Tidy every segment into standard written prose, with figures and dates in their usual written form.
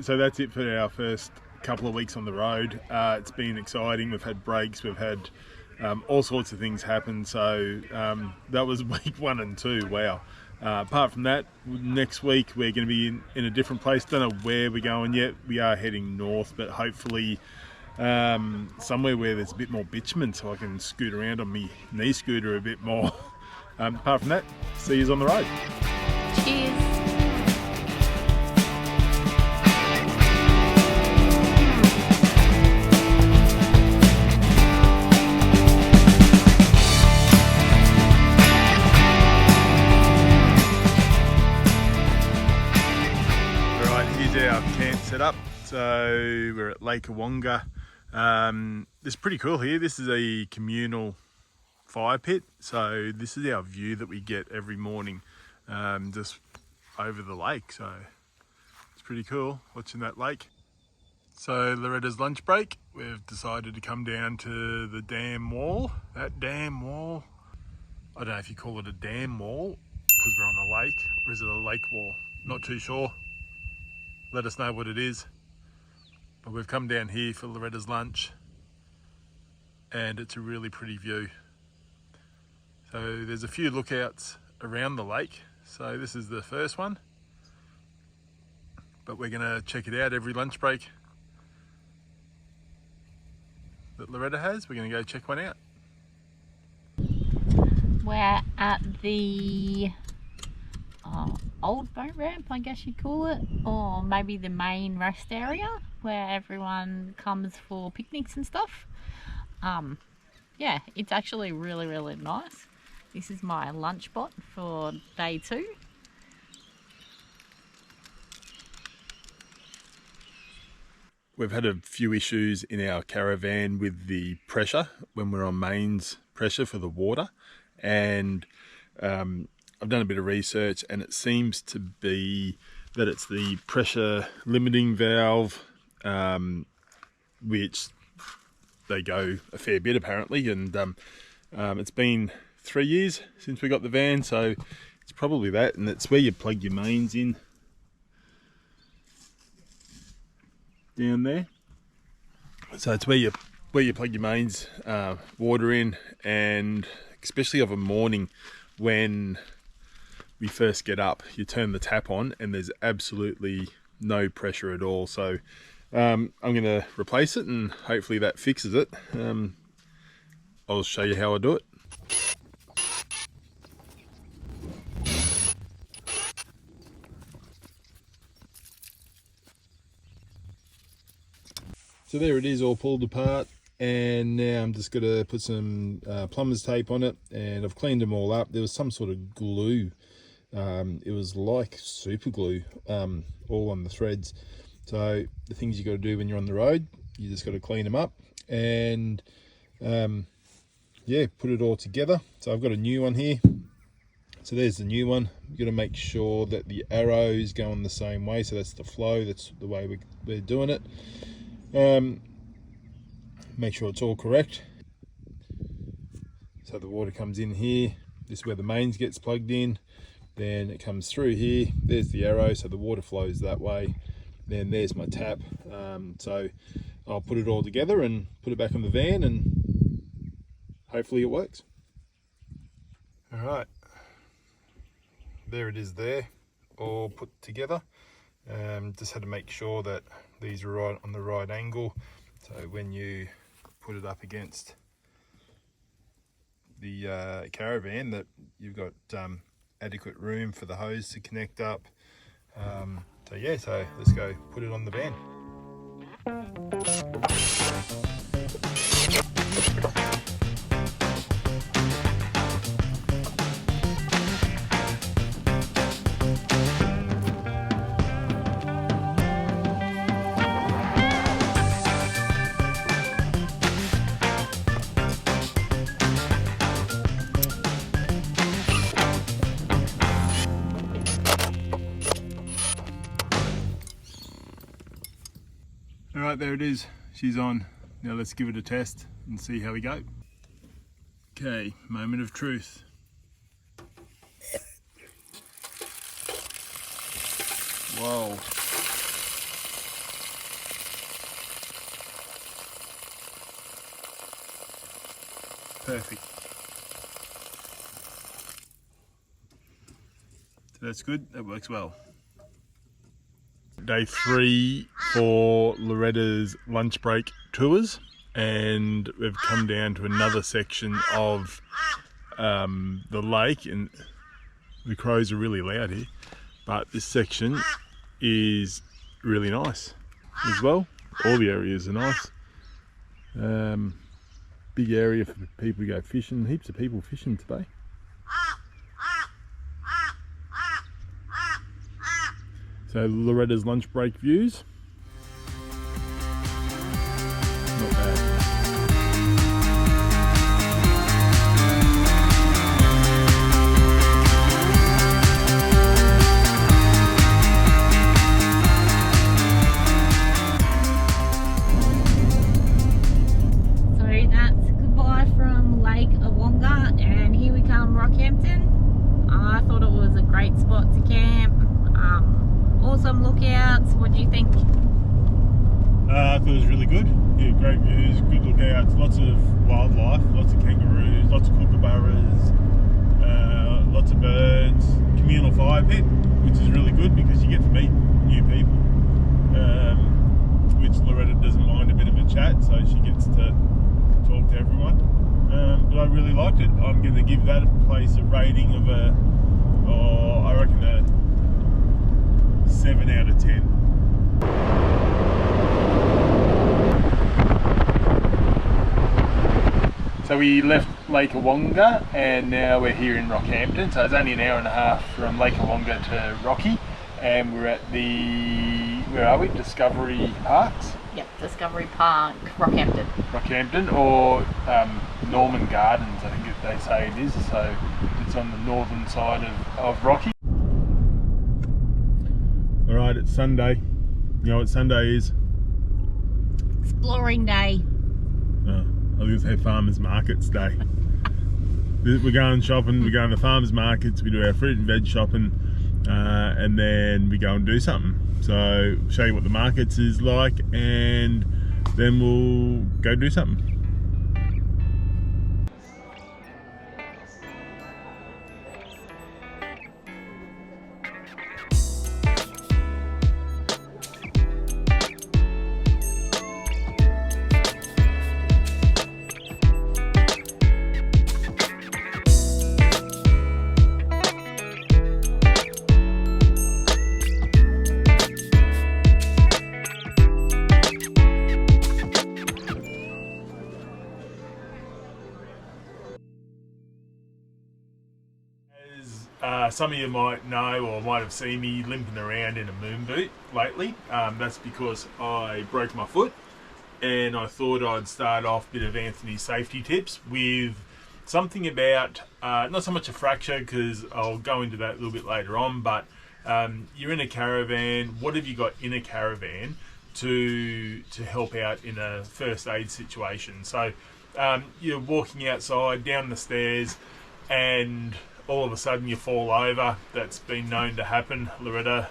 so that's it for our first couple of weeks on the road. It's been exciting. We've had breaks, we've had all sorts of things happen. So that was week 1 and 2. Wow. Apart from that, next week we're going to be in a different place. Don't know where we're going yet. We are heading north, but hopefully somewhere where there's a bit more bitumen so I can scoot around on my knee scooter a bit more. Apart from that, see you on the road. Cheers. Our camp set up, so we're at Lake Awoonga. It's pretty cool here. This is a communal fire pit, so this is our view that we get every morning just over the lake, so it's pretty cool watching that lake. So Loretta's lunch break, we've decided to come down to the dam wall. That dam wall, I don't know if you call it a dam wall because we're on a lake, or is it a lake wall? Not too sure. Let us know what it is. But we've come down here for Loretta's lunch and it's a really pretty view. So there's a few lookouts around the lake. So this is the first one. But we're gonna check it out every lunch break that Loretta has. We're gonna go check one out. We're at the old boat ramp, I guess you'd call it, or maybe the main rest area where everyone comes for picnics and stuff. Yeah, it's actually really nice. This is my lunch spot for day 2. We've had a few issues in our caravan with the pressure when we're on mains pressure for the water, and I've done a bit of research and it seems to be that it's the pressure limiting valve, which they go a fair bit apparently, and it's been 3 years since we got the van, so it's probably that, and it's where you plug your mains in down there. So it's where you plug your mains water in, and especially of a morning when we first get up, you turn the tap on and there's absolutely no pressure at all. So I'm going to replace it and hopefully that fixes it. I'll show you how I do it. So there it is, all pulled apart, and now I'm just going to put some plumber's tape on it, and I've cleaned them all up. There was some sort of glue. It was like super glue all on the threads. So the things you got to do when you're on the road, you just got to clean them up and yeah, put it all together. So I've got a new one here. So there's the new one. You've got to make sure that the arrows go in the same way. So that's the flow, that's the way we're doing it. Make sure it's all correct. So the water comes in here. This is where the mains gets plugged in. Then it comes through here. There's the arrow, so the water flows that way. Then there's my tap. So I'll put it all together and put it back in the van, and hopefully it works. All right, there it is there, all put together. Just had to make sure that these are right on the right angle. So when you put it up against the caravan, that you've got adequate room for the hose to connect up. So yeah, so let's go put it on the van. Alright, there it is. She's on. Now let's give it a test and see how we go. Okay, moment of truth. Whoa. perfect. So that's good, that works well. Day 3 for Loretta's lunch break tours, and we've come down to another section of the lake, and the crows are really loud here, but this section is really nice as well. All the areas are nice. Big area for people to go fishing, heaps of people fishing today. So Loretta's lunch break views. Not bad. So that's goodbye from Lake Awoonga, and here we come, Rockhampton. I thought it was a great spot to camp. Awesome lookouts. What do you think? I thought it was really good. Yeah, great views, good lookouts, lots of wildlife, lots of kangaroos, lots of kookaburras, lots of birds, communal fire pit, which is really good because you get to meet new people, which Loretta doesn't mind a bit of a chat, so she gets to talk to everyone. But I really liked it. I'm going to give that place a rating of I reckon a 7 out of 10. So we left Lake Awoonga and now we're here in Rockhampton. So it's only an hour and a half from Lake Awoonga to Rocky, and we're at the, where are we? Discovery Parks? Yep, Discovery Park, Rockhampton. Rockhampton, or Norman Gardens, I think they say it is. So it's on the northern side of Rocky. Alright, it's Sunday. You know what Sunday is? Exploring day. Oh, I was going to say farmers markets day. We're going shopping, we're going to farmers markets, we do our fruit and veg shopping, and then we go and do something. So show you what the markets is like, and then we'll go do something. Some of you might know or might have seen me limping around in a moon boot lately. That's because I broke my foot, and I thought I'd start off a bit of Anthony's safety tips with something about, not so much a fracture, because I'll go into that a little bit later on, but you're in a caravan. What have you got in a caravan to help out in a first aid situation? So you're walking outside down the stairs and all of a sudden you fall over. That's been known to happen. Loretta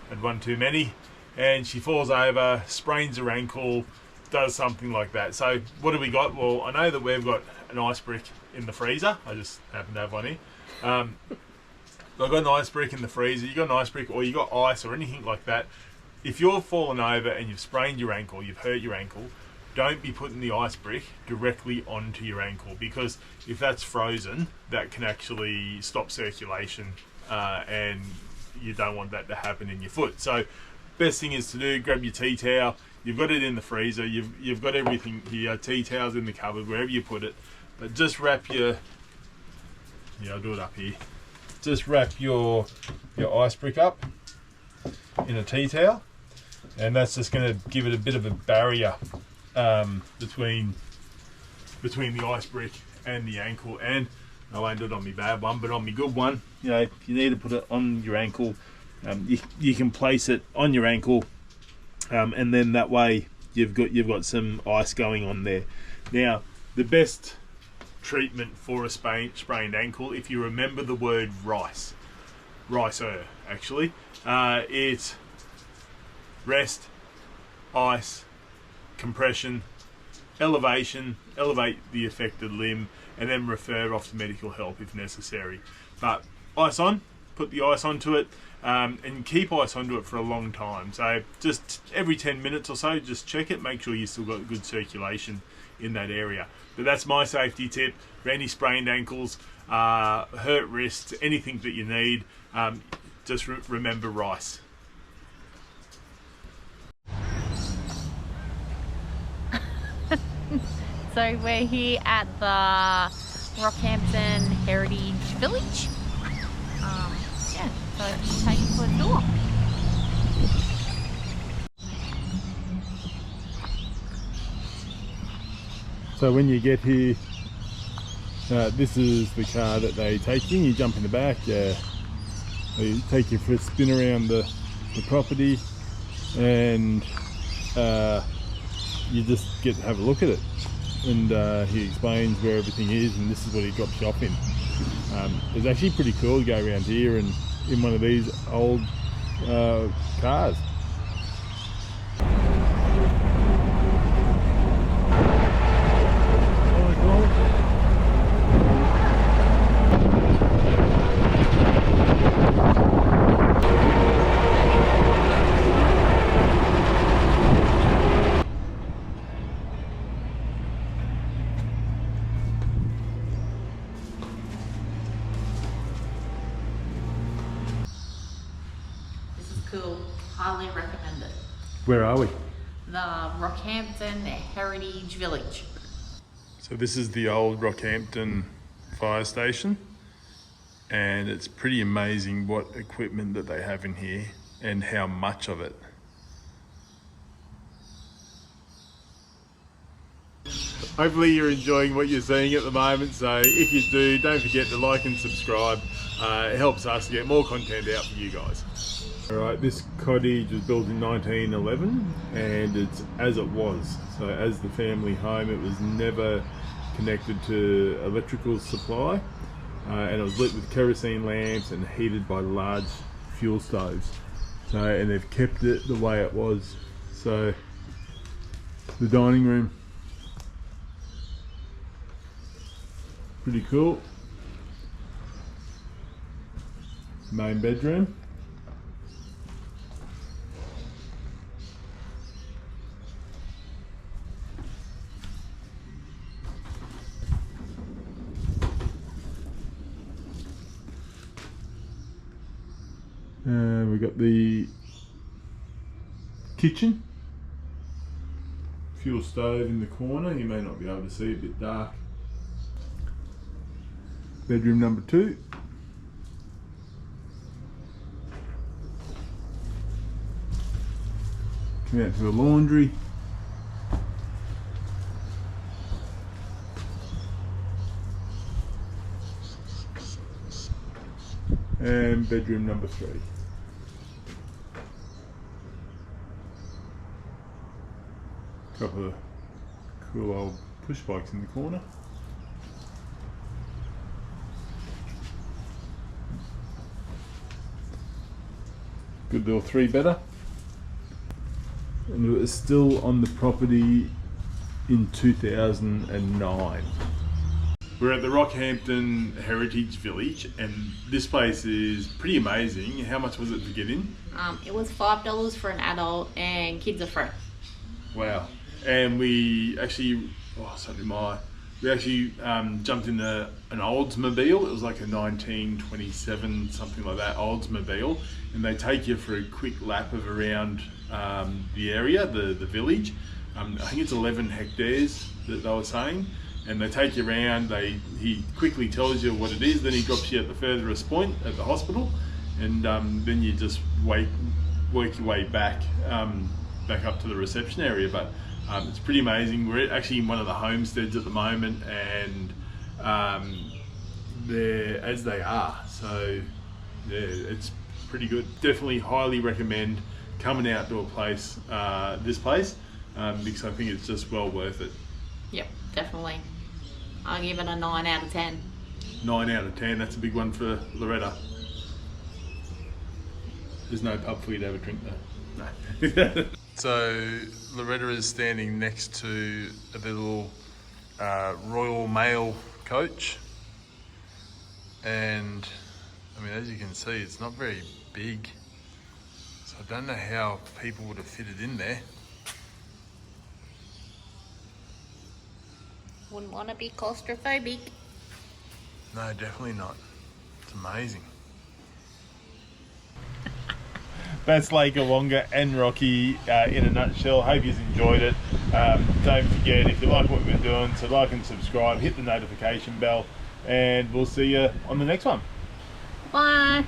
had one too many, and she falls over, sprains her ankle, does something like that. So what have we got? Well, I know that we've got an ice brick in the freezer. I just happen to have one here. I've got an ice brick in the freezer. You got an ice brick, or you got ice or anything like that. If you're fallen over and you've sprained your ankle, you've hurt your ankle, don't be putting the ice brick directly onto your ankle, because if that's frozen, that can actually stop circulation, and you don't want that to happen in your foot. So best thing is to do, grab your tea towel. You've got it in the freezer, you've got everything here, tea towels in the cupboard, wherever you put it, but just wrap your, I'll do it up here, just wrap your ice brick up in a tea towel, and that's just going to give it a bit of a barrier between the ice brick and the ankle. And I won't do it on my bad one, but on my good one, if you need to put it on your ankle, you can place it on your ankle, and then that way you've got some ice going on there. Now, the best treatment for a sprained ankle, if you remember the word ricer actually, it's rest, ice, compression, elevation, elevate the affected limb, and then refer off to medical help if necessary. But ice on, put the ice onto it, and keep ice onto it for a long time. So just every 10 minutes or so, just check it, make sure you've still got good circulation in that area. But that's my safety tip for any sprained ankles, hurt wrists, anything that you need. Just remember rice. So we're here at the Rockhampton Heritage Village. Yeah, so take you for a tour. So when you get here, this is the car that they take you in. You jump in the back, they take you for a spin around the property, and you just get to have a look at it. And he explains where everything is, and this is what he drops you off in. It's actually pretty cool to go around here and in one of these old cars. Cool, highly recommend it. Where are we? The Rockhampton Heritage Village. So this is the old Rockhampton fire station, and it's pretty amazing what equipment that they have in here and how much of it. Hopefully you're enjoying what you're seeing at the moment, so if you do, don't forget to like and subscribe. It helps us to get more content out for you guys. Alright, this cottage was built in 1911 and it's as it was. So as the family home, it was never connected to electrical supply, and it was lit with kerosene lamps and heated by large fuel stoves. So, and they've kept it the way it was. So the dining room, pretty cool. Main bedroom. We've got the kitchen, fuel stove in the corner. You may not be able to see, a bit dark. Bedroom number 2. Come out to the laundry. And bedroom number 3. Couple of cool old push bikes in the corner. Good little 3-bedder. And it was still on the property in 2009. We're at the Rockhampton Heritage Village, and this place is pretty amazing. How much was it to get in? It was $5 for an adult, and kids are free. Wow. And we actually, we actually jumped in an Oldsmobile. It was like a 1927, something like that, Oldsmobile. And they take you for a quick lap of around the area, the village. I think it's 11 hectares that they were saying. And they take you around, he quickly tells you what it is, then he drops you at the furthest point at the hospital, and then you just work your way back up to the reception area. But it's pretty amazing. We're actually in one of the homesteads at the moment, and they're as they are, so yeah, it's pretty good. Definitely highly recommend coming out to a place, this place, because I think it's just well worth it. Yep, definitely. I'll give it a 9 out of 10. 9 out of 10, that's a big one for Loretta. There's no pub for you to have a drink though. No. So Loretta is standing next to a little Royal Mail coach, and I mean, as you can see, it's not very big, so I don't know how people would have fitted in there. Wouldn't want to be claustrophobic. No, definitely not. It's amazing. That's Lake Awoonga and Rocky in a nutshell. Hope you've enjoyed it. Don't forget, if you like what we're doing, to like and subscribe, hit the notification bell, and we'll see you on the next one. Bye.